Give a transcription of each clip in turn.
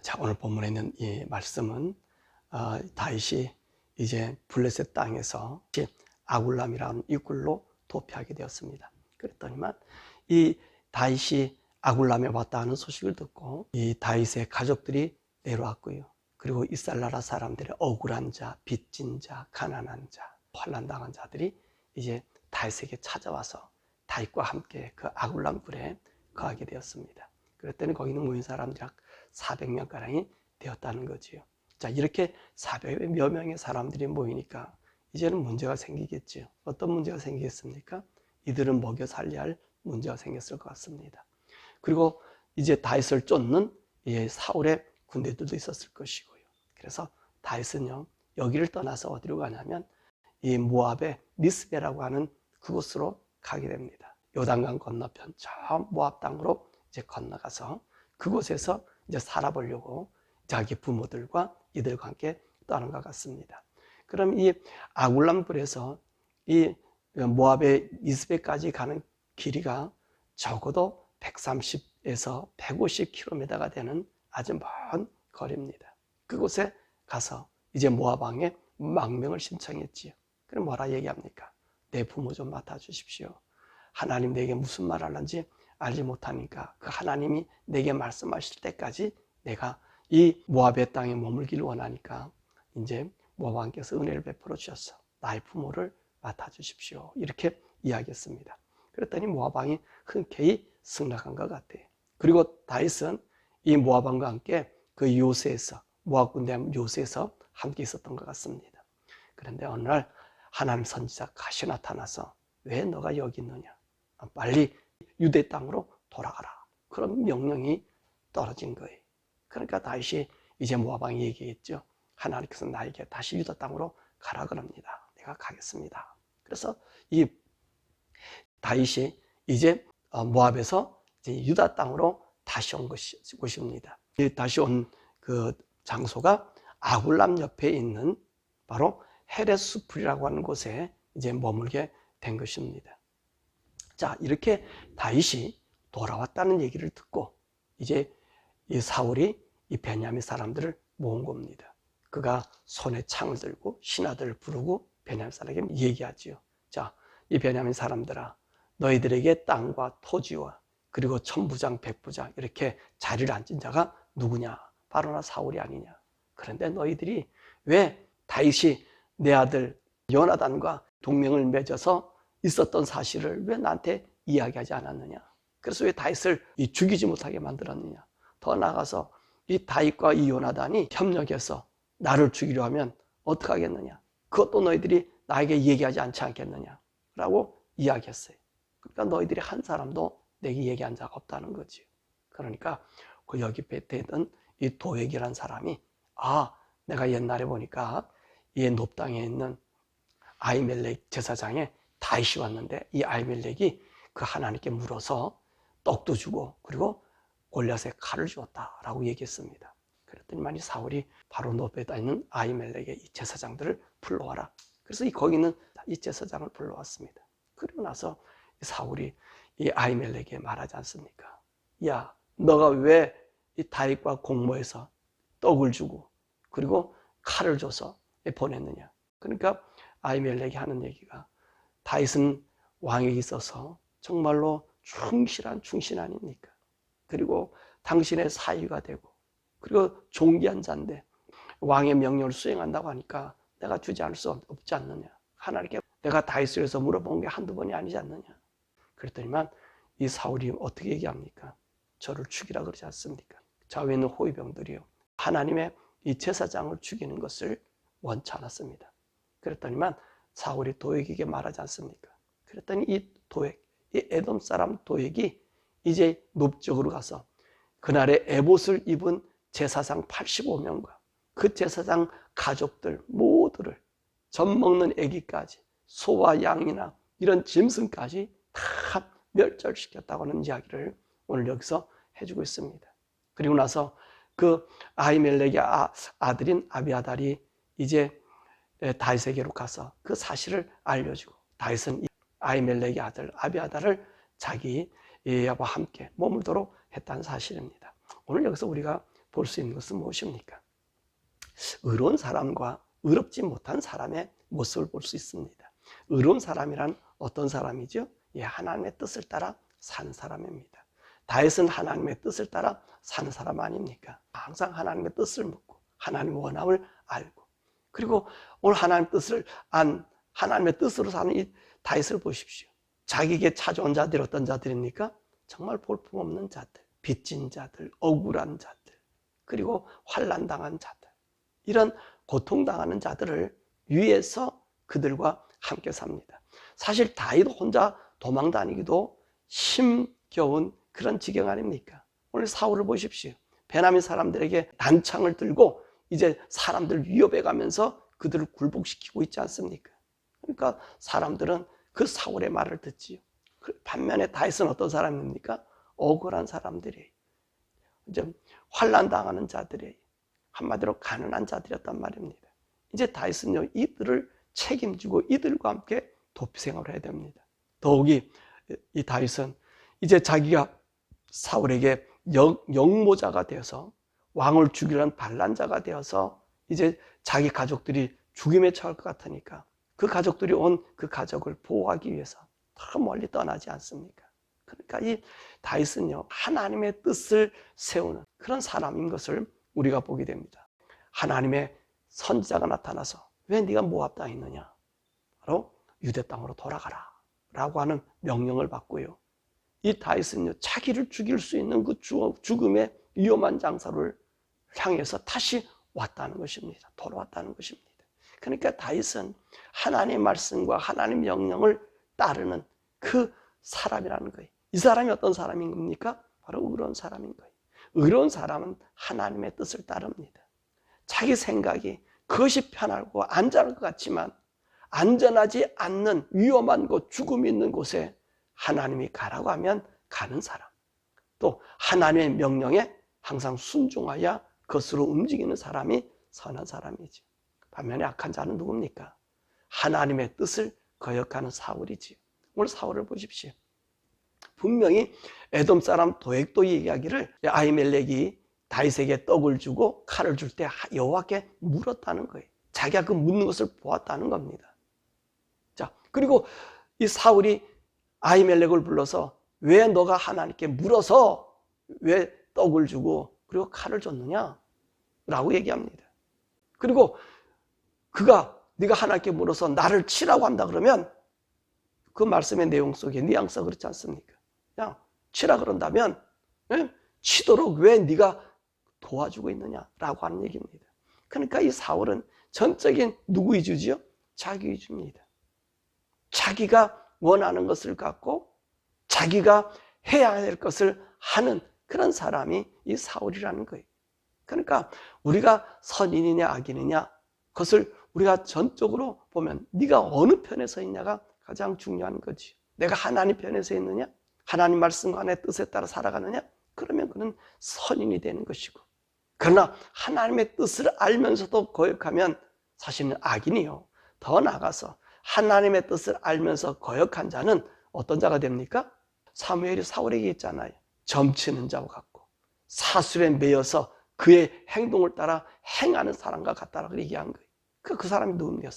자, 오늘 본문에 있는 이 말씀은 다윗이 이제 블레셋 땅에서 아굴람이라는 이굴로 도피하게 되었습니다. 그랬더니만 이 다윗이 아굴람에 왔다 하는 소식을 듣고 이 다윗의 가족들이 내려왔고요. 그리고 이스라엘 나라 사람들의 억울한 자, 빚진 자, 가난한 자, 환난당한 자들이 이제 다윗에게 찾아와서 다윗과 함께 그 아굴람 굴에 거하게 되었습니다. 그랬더니 거기는 모인 사람들이 약 400명가량이 되었다는 거지요. 자, 이렇게 400여 명의 사람들이 모이니까 이제는 문제가 생기겠지요. 어떤 문제가 생기겠습니까? 이들은 먹여 살려야 할 문제가 생겼을 것 같습니다. 그리고 이제 다윗을 쫓는 사울의 군대들도 있었을 것이고요. 그래서 다윗은요, 여기를 떠나서 어디로 가냐면 이 모압의 미스베라고 하는 그곳으로 가게 됩니다. 요단강 건너편 저 모압 땅으로 이제 건너가서 그곳에서 이제 살아보려고 자기 부모들과 이들과 함께 떠난 것 같습니다. 그럼 이 아굴람굴에서 이 모압의 미스베까지 가는 길이가 적어도 130에서 150km가 되는 아주 먼 거리입니다. 그곳에 가서 이제 모압 왕의 망명을 신청했지요. 그럼 뭐라 얘기합니까? 내 부모 좀 맡아주십시오. 하나님 내게 무슨 말 하는지 알지 못하니까 그 하나님이 내게 말씀하실 때까지 내가 이 모압의 땅에 머물기를 원하니까 이제 모압 왕께서 은혜를 베풀어 주셔서 나의 부모를 맡아주십시오. 이렇게 이야기했습니다. 그랬더니 모압 왕이 흔쾌히 승낙한 것 같아요. 그리고 다윗은 이 모압 왕과 함께 그 요새에서 모압 군대 요새에서 함께 있었던 것 같습니다. 그런데 어느 날 하나님 선지자가 다시 나타나서 왜 너가 여기 있느냐? 빨리 유대 땅으로 돌아가라. 그런 명령이 떨어진 거예요. 그러니까 다윗이 이제 모압 왕이 얘기했죠. 하나님께서 나에게 다시 유다 땅으로 가라 그럽니다. 내가 가겠습니다. 그래서 이 다윗이 이제 모압에서 이제 유다 땅으로 다시 온 곳입니다. 다시 온 그 장소가 아굴람 옆에 있는 바로 헤레스풀이라고 하는 곳에 이제 머물게 된 것입니다. 자, 이렇게 다윗이 돌아왔다는 얘기를 듣고 이제 이 사울이 이 베냐민 사람들을 모은 겁니다. 그가 손에 창을 들고 신하들을 부르고 베냐민 사람에게 얘기하지요. 자, 이 베냐민 사람들아, 너희들에게 땅과 토지와 그리고 천부장, 백부장 이렇게 자리를 앉은 자가 누구냐? 바로 나 사울이 아니냐? 그런데 너희들이 왜 다윗이 내 아들 요나단과 동맹을 맺어서 있었던 사실을 왜 나한테 이야기하지 않았느냐? 그래서 왜 다윗을 죽이지 못하게 만들었느냐? 더 나아가서 이 다윗과 이 요나단이 협력해서 나를 죽이려 하면 어떻게 하겠느냐? 그것도 너희들이 나에게 얘기하지 않지 않겠느냐? 라고 이야기했어요. 그러니까 너희들이 한 사람도 내게 얘기한 자가 없다는 거지. 그러니까 그 여기 베트에 있던 이 도액이라는 사람이 내가 옛날에 보니까 이 높땅에 있는 아히멜렉 제사장에 다윗이 왔는데 이 아히멜렉이 그 하나님께 물어서 떡도 주고 그리고 골리앗의 칼을 주었다라고 얘기했습니다. 그랬더니 사울이 바로 노베다 있는 아히멜렉의 이 제사장들을 불러와라. 그래서 거기는 이 제사장을 불러왔습니다. 그리고 나서 사울이 이 아히멜렉에게 말하지 않습니까? 야, 너가 왜 이 다윗과 공모해서 떡을 주고 그리고 칼을 줘서 보냈느냐? 그러니까 아히멜렉이 하는 얘기가 다윗은 왕에 있어서 정말로 충실한 충신 아닙니까? 그리고 당신의 사위가 되고 그리고 존귀한 자인데 왕의 명령을 수행한다고 하니까 내가 주지 않을 수 없지 않느냐? 하나님께 내가 다윗을 위해서 물어본 게 한두 번이 아니지 않느냐? 그랬더니만 이 사울이 어떻게 얘기합니까? 저를 죽이라 그러지 않습니까? 좌우에 있는 호위병들이요, 하나님의 이 제사장을 죽이는 것을 원치 않았습니다. 그랬더니만 사울이 도액에게 말하지 않습니까? 그랬더니 이 도액, 이 에돔 사람 도액이 이제 높쪽으로 가서 그날의 에봇을 입은 제사장 85명과 그 제사장 가족들 모두를 젖 먹는 아기까지 소와 양이나 이런 짐승까지 다 멸절시켰다고 하는 이야기를 오늘 여기서 해주고 있습니다. 그리고 나서 그 아히멜렉의 아들인 아비아달이 이제 다윗에게로 가서 그 사실을 알려주고 다윗은 아히멜렉의 아들 아비아달을 자기와 함께 머물도록 했다는 사실입니다. 오늘 여기서 우리가 볼 수 있는 것은 무엇입니까? 의로운 사람과 의롭지 못한 사람의 모습을 볼 수 있습니다. 의로운 사람이란 어떤 사람이죠? 예, 하나님의 뜻을 따라 사는 사람입니다. 다윗은 하나님의 뜻을 따라 사는 사람 아닙니까? 항상 하나님의 뜻을 묻고 하나님의 원함을 알고, 그리고 오늘 하나님의 뜻으로 사는 이 다윗을 보십시오. 자기에게 찾아온 자들이 어떤 자들입니까? 정말 볼품없는 자들, 빚진 자들, 억울한 자들, 그리고 환난당한 자들, 이런 고통당하는 자들을 위해서 그들과 함께 삽니다. 사실 다윗 혼자 도망 다니기도 힘겨운 그런 지경 아닙니까? 오늘 사울을 보십시오. 베냐민 사람들에게 단창을 들고 이제 사람들 위협해 가면서 그들을 굴복시키고 있지 않습니까? 그러니까 사람들은 그 사울의 말을 듣지요. 반면에 다윗은 어떤 사람입니까? 억울한 사람들이, 이제 환난 당하는 자들이, 한마디로 가난한 자들이었단 말입니다. 이제 다윗은요, 이들을 책임지고 이들과 함께 도피 생활을 해야 됩니다. 더욱이 이 다윗은 이제 자기가 사울에게 역모자가 되어서 왕을 죽이려는 반란자가 되어서 이제 자기 가족들이 죽임에 처할 것 같으니까 그 가족들이 온 그 가족을 보호하기 위해서 더 멀리 떠나지 않습니까? 그러니까 이 다윗은요, 하나님의 뜻을 세우는 그런 사람인 것을 우리가 보게 됩니다. 하나님의 선지자가 나타나서 왜 네가 모압 땅에 있느냐? 바로 유대 땅으로 돌아가라 라고 하는 명령을 받고요. 이 다윗은요, 자기를 죽일 수 있는 그 죽음의 위험한 장소를 향해서 다시 왔다는 것입니다. 돌아왔다는 것입니다. 그러니까 다윗은 하나님의 말씀과 하나님의 명령을 따르는 그 사람이라는 거예요. 이 사람이 어떤 사람인 겁니까? 바로 의로운 사람인 거예요. 의로운 사람은 하나님의 뜻을 따릅니다. 자기 생각이 그것이 편하고 안전할 것 같지만 안전하지 않는 위험한 곳, 죽음이 있는 곳에 하나님이 가라고 하면 가는 사람, 또 하나님의 명령에 항상 순종하여 그것으로 움직이는 사람이 선한 사람이죠. 반면에 악한 자는 누굽니까? 하나님의 뜻을 거역하는 사울이지요. 오늘 사울을 보십시오. 분명히 에돔 사람 도액도 이야기를 아히멜렉이 다윗에게 떡을 주고 칼을 줄 때 여호와께 물었다는 거예요. 자기가 그 묻는 것을 보았다는 겁니다. 자, 그리고 이 사울이 아히멜렉을 불러서 왜 너가 하나님께 물어서 왜 떡을 주고 그리고 칼을 줬느냐? 라고 얘기합니다. 그리고 그가 네가 하나님께 물어서 나를 치라고 한다 그러면 그 말씀의 내용 속에 뉘앙스가 그렇지 않습니까? 그냥 치라 그런다면 치도록 왜 네가 도와주고 있느냐라고 하는 얘기입니다. 그러니까 이 사울은 전적인 누구 위주지요? 자기 위주입니다. 자기가 원하는 것을 갖고 자기가 해야 할 것을 하는 그런 사람이 이 사울이라는 거예요. 그러니까 우리가 선인이냐 악인이냐 그것을 우리가 전적으로 보면 네가 어느 편에 서 있냐가 가장 중요한 거지. 내가 하나님 편에 서 있느냐? 하나님 말씀과 하나님의 뜻에 따라 살아가느냐? 그러면 그는 선인이 되는 것이고, 그러나 하나님의 뜻을 알면서도 거역하면 사실은 악인이요. 더 나아가서 하나님의 뜻을 알면서 거역한 자는 어떤 자가 됩니까? 사무엘이 사울에게 있잖아요. 점치는 자와 같고 사술에 매여서 그의 행동을 따라 행하는 사람과 같다라고 얘기한 거예요. 그 사람이 누굽니까?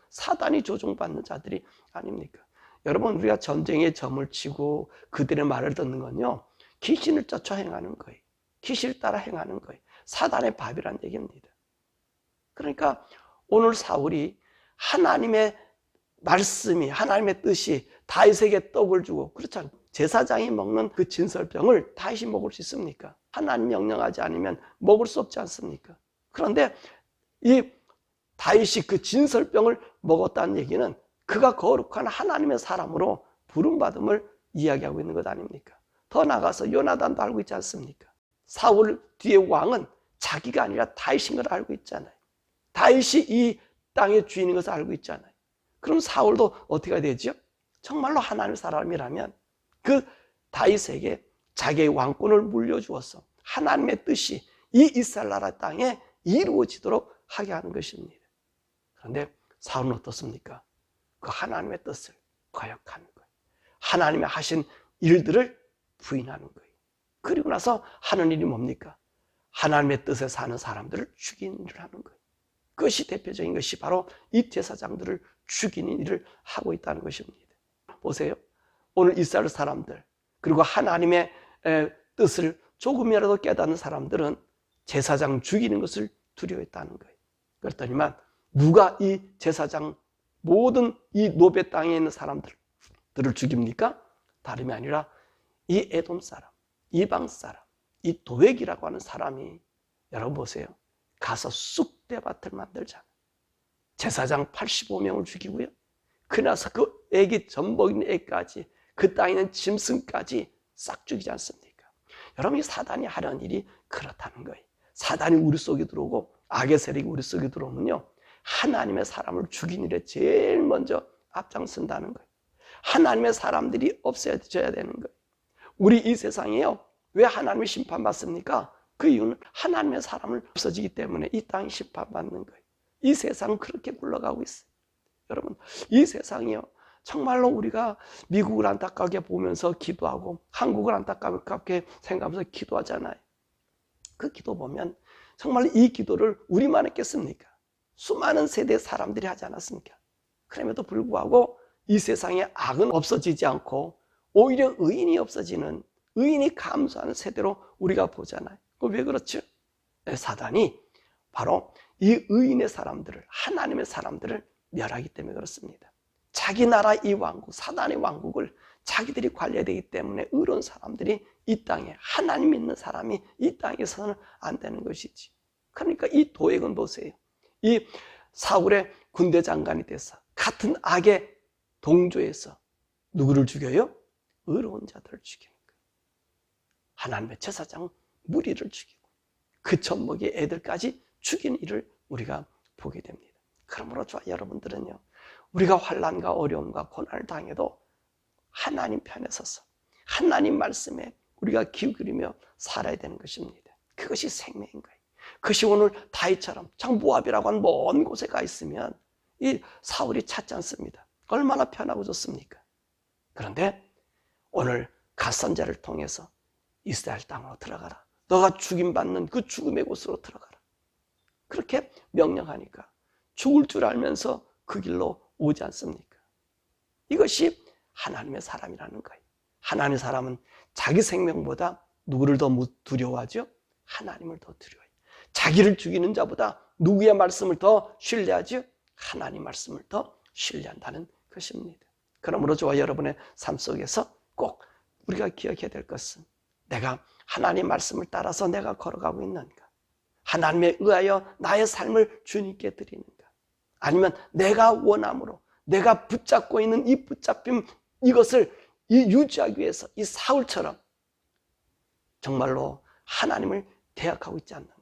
사단이 조종받는 자들이 아닙니까? 여러분, 우리가 전쟁에 점을 치고 그들의 말을 듣는 건요, 귀신을 쫓아 행하는 거예요. 귀신을 따라 행하는 거예요. 사단의 밥이란 얘기입니다. 그러니까 오늘 사울이 하나님의 말씀이, 하나님의 뜻이 다윗에게 떡을 주고, 그렇잖아요. 제사장이 먹는 그 진설병을 다윗이 먹을 수 있습니까? 하나님 명령하지 않으면 먹을 수 없지 않습니까? 그런데 이 다윗이 그 진설병을 먹었다는 얘기는 그가 거룩한 하나님의 사람으로 부름받음을 이야기하고 있는 것 아닙니까? 더 나아가서 요나단도 알고 있지 않습니까? 사울 뒤에 왕은 자기가 아니라 다윗인 걸 알고 있잖아요. 다윗이 이 땅의 주인인 것을 알고 있잖아요. 그럼 사울도 어떻게 되죠? 정말로 하나님의 사람이라면 그 다윗에게 자기의 왕권을 물려주어서 하나님의 뜻이 이 이스라엘 나라 땅에 이루어지도록 하게 하는 것입니다. 그런데 사울은 어떻습니까? 그 하나님의 뜻을 거역하는 거예요. 하나님의 하신 일들을 부인하는 거예요. 그리고 나서 하는 일이 뭡니까? 하나님의 뜻에 사는 사람들을 죽이는 일을 하는 거예요. 그것이 대표적인 것이 바로 이 제사장들을 죽이는 일을 하고 있다는 것입니다. 보세요. 오늘 이스라엘 사람들, 그리고 하나님의 뜻을 조금이라도 깨닫는 사람들은 제사장 죽이는 것을 두려워했다는 거예요. 그랬더니만 누가 이 제사장 모든 이 노베 땅에 있는 사람들을 죽입니까? 다름이 아니라 이 에돔 사람, 이방 사람, 이 도액이라고 하는 사람이, 여러분 보세요. 가서 쑥대밭을 만들잖아요. 제사장 85명을 죽이고요. 그나서 그 애기 젖먹인 애까지, 그 땅에 있는 짐승까지 싹 죽이지 않습니까? 여러분, 이 사단이 하는 일이 그렇다는 거예요. 사단이 우리 속에 들어오고 악의 세력이 우리 속에 들어오면요, 하나님의 사람을 죽이는 일에 제일 먼저 앞장선다는 거예요. 하나님의 사람들이 없어져야 되는 거예요. 우리 이 세상에요, 왜 하나님이 심판받습니까? 그 이유는 하나님의 사람을 없어지기 때문에 이 땅이 심판받는 거예요. 이 세상은 그렇게 굴러가고 있어요. 여러분, 이 세상이요, 정말로 우리가 미국을 안타깝게 보면서 기도하고 한국을 안타깝게 생각하면서 기도하잖아요. 그 기도 보면 정말 이 기도를 우리만 했겠습니까? 수많은 세대 사람들이 하지 않았습니까? 그럼에도 불구하고 이 세상에 악은 없어지지 않고 오히려 의인이 없어지는, 의인이 감소하는 세대로 우리가 보잖아요. 왜 그렇죠? 사단이 바로 이 의인의 사람들을, 하나님의 사람들을 멸하기 때문에 그렇습니다. 자기 나라 이 왕국, 사단의 왕국을 자기들이 관리해야 되기 때문에 의로운 사람들이 이 땅에, 하나님 믿는 사람이 이 땅에서는 안 되는 것이지. 그러니까 이 도액은 보세요. 이 사울의 군대 장관이 돼서 같은 악의 동조에서 누구를 죽여요? 의로운 자들을 죽이는 거예요. 하나님의 제사장 무리를 죽이고 그 젖먹이 애들까지 죽이는 일을 우리가 보게 됩니다. 그러므로 저와 여러분들은요, 우리가 환난과 어려움과 고난을 당해도 하나님 편에 서서 하나님 말씀에 우리가 기울이며 살아야 되는 것입니다. 그것이 생명인 거예요. 그것이 오늘 다윗처럼 참 모압이라고 하는 먼 곳에 가 있으면 이 사울이 찾지 않습니다. 얼마나 편하고 좋습니까? 그런데 오늘 갓 선지자를 통해서 이스라엘 땅으로 들어가라. 너가 죽임받는 그 죽음의 곳으로 들어가라. 그렇게 명령하니까 죽을 줄 알면서 그 길로 오지 않습니까? 이것이 하나님의 사람이라는 거예요. 하나님의 사람은 자기 생명보다 누구를 더 두려워하죠? 하나님을 더 두려워해요. 자기를 죽이는 자보다 누구의 말씀을 더 신뢰하죠? 하나님 말씀을 더 신뢰한다는 것입니다. 그러므로 저와 여러분의 삶 속에서 꼭 우리가 기억해야 될 것은, 내가 하나님 말씀을 따라서 내가 걸어가고 있는가? 하나님에 의하여 나의 삶을 주님께 드리는가? 아니면 내가 원함으로 내가 붙잡고 있는 이 붙잡힘, 이것을 유지하기 위해서 이 사울처럼 정말로 하나님을 대적하고 있지 않는가?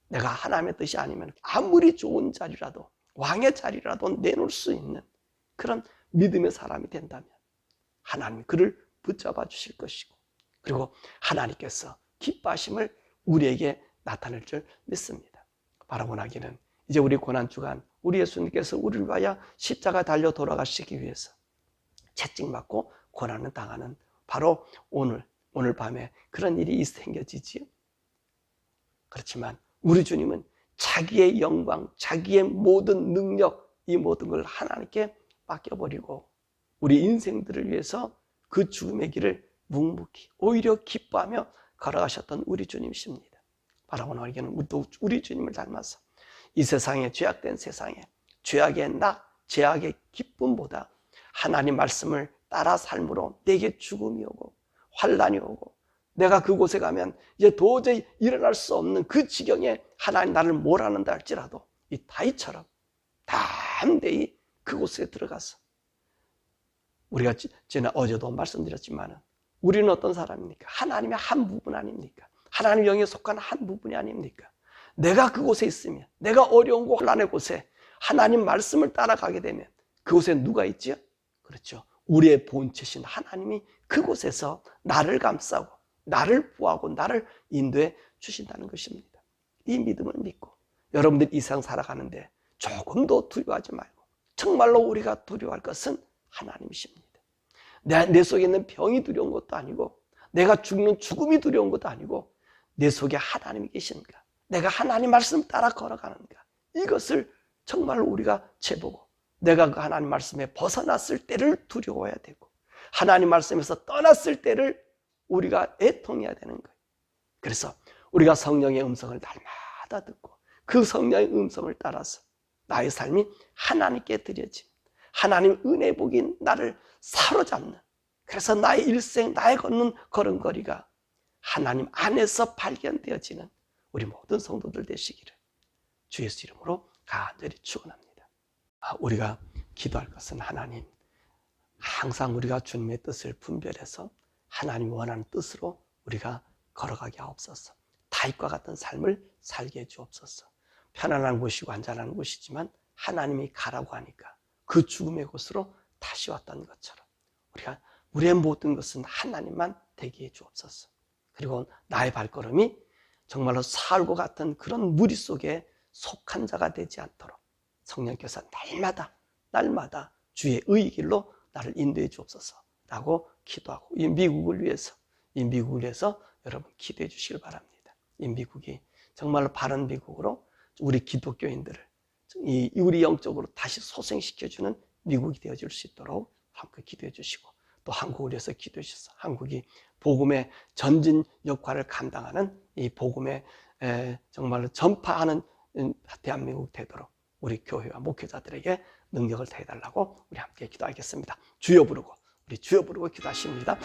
내가 하나님의 뜻이 아니면 아무리 좋은 자리라도, 왕의 자리라도 내놓을 수 있는 그런 믿음의 사람이 된다면 하나님 그를 붙잡아 주실 것이고, 그리고 하나님께서 기뻐하심을 우리에게 나타낼 줄 믿습니다. 바라고나기는 이제 우리 고난주간, 우리 예수님께서 우리를 위하여 십자가 달려 돌아가시기 위해서 채찍맞고 고난을 당하는 바로 오늘 밤에 그런 일이 생겨지지요. 그렇지만 우리 주님은 자기의 영광, 자기의 모든 능력, 이 모든 걸 하나님께 맡겨버리고 우리 인생들을 위해서 그 죽음의 길을 묵묵히 오히려 기뻐하며 걸어가셨던 우리 주님이십니다. 바라보는 우리에게는 우리도 우리 주님을 닮아서 이 세상에, 죄악된 세상에 죄악의 낙, 죄악의 기쁨보다 하나님 말씀을 따라 삶으로 내게 죽음이 오고 환난이 오고 내가 그곳에 가면 이제 도저히 일어날 수 없는 그 지경에 하나님 나를 몰아넣는다 할지라도 이 다윗처럼 담대히 그곳에 들어가서, 우리가 어제도 말씀드렸지만 우리는 어떤 사람입니까? 하나님의 한 부분 아닙니까? 하나님 영에 속한 한 부분이 아닙니까? 내가 그곳에 있으면, 내가 어려운 곳, 혼란의 곳에 하나님 말씀을 따라가게 되면 그곳에 누가 있죠? 그렇죠. 우리의 본체신 하나님이 그곳에서 나를 감싸고 나를 보호하고 나를 인도해 주신다는 것입니다. 이 믿음을 믿고 여러분들 이 세상 살아가는데 조금도 두려워하지 말고, 정말로 우리가 두려워할 것은 하나님이십니다. 내 속에 있는 병이 두려운 것도 아니고, 내가 죽는 죽음이 두려운 것도 아니고, 내 속에 하나님이 계신가? 내가 하나님 말씀 따라 걸어가는가? 이것을 정말 우리가 재보고, 내가 그 하나님 말씀에 벗어났을 때를 두려워해야 되고, 하나님 말씀에서 떠났을 때를 우리가 애통해야 되는 거예요. 그래서 우리가 성령의 음성을 날마다 듣고 그 성령의 음성을 따라서 나의 삶이 하나님께 드려진, 하나님 은혜 복인 나를 사로잡는, 그래서 나의 일생, 나의 걷는 걸음걸이가 하나님 안에서 발견되어지는 우리 모든 성도들 되시기를 주 예수 이름으로 간절히 축원합니다. 우리가 기도할 것은 하나님, 항상 우리가 주님의 뜻을 분별해서 하나님이 원하는 뜻으로 우리가 걸어가게 하옵소서. 다윗과 같은 삶을 살게 해 주옵소서. 편안한 곳이고 안전한 곳이지만 하나님이 가라고 하니까 그 죽음의 곳으로 다시 왔던 것처럼 우리가 우리의 모든 것은 하나님만 되게 해 주옵소서. 그리고 나의 발걸음이 정말로 사울과 같은 그런 무리 속에 속한 자가 되지 않도록 성령께서 날마다 주의 의의 길로 나를 인도해 주옵소서라고 기도하고, 이 미국을 위해서 여러분 기도해 주시길 바랍니다. 이 미국이 정말로 바른 미국으로 우리 기독교인들을 우리 영적으로 다시 소생시켜주는 미국이 되어질 수 있도록 함께 기도해 주시고, 또 한국을 위해서 기도해 주셔서 한국이 복음의 전진 역할을 감당하는 이 복음의 정말로 전파하는 대한민국 되도록 우리 교회와 목회자들에게 능력을 더해달라고 우리 함께 기도하겠습니다. 주여 부르고, 우리 주여 부르고 기도하십니다.